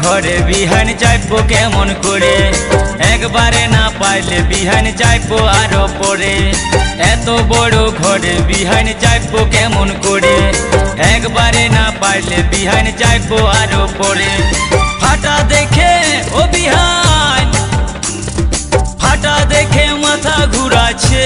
ঘরে বিহান যাইবো কেমন করে, একবারে না পাইলে বিহান যাইবো আরো পরে। এত বড় ঘরে বিহান যাইবো কেমন করে, একবারে না পাইলে বিহান যাইবো আরো পরে। ফাটা দেখে ও বিহান, ফাটা দেখে মাথা ঘুরাচ্ছে।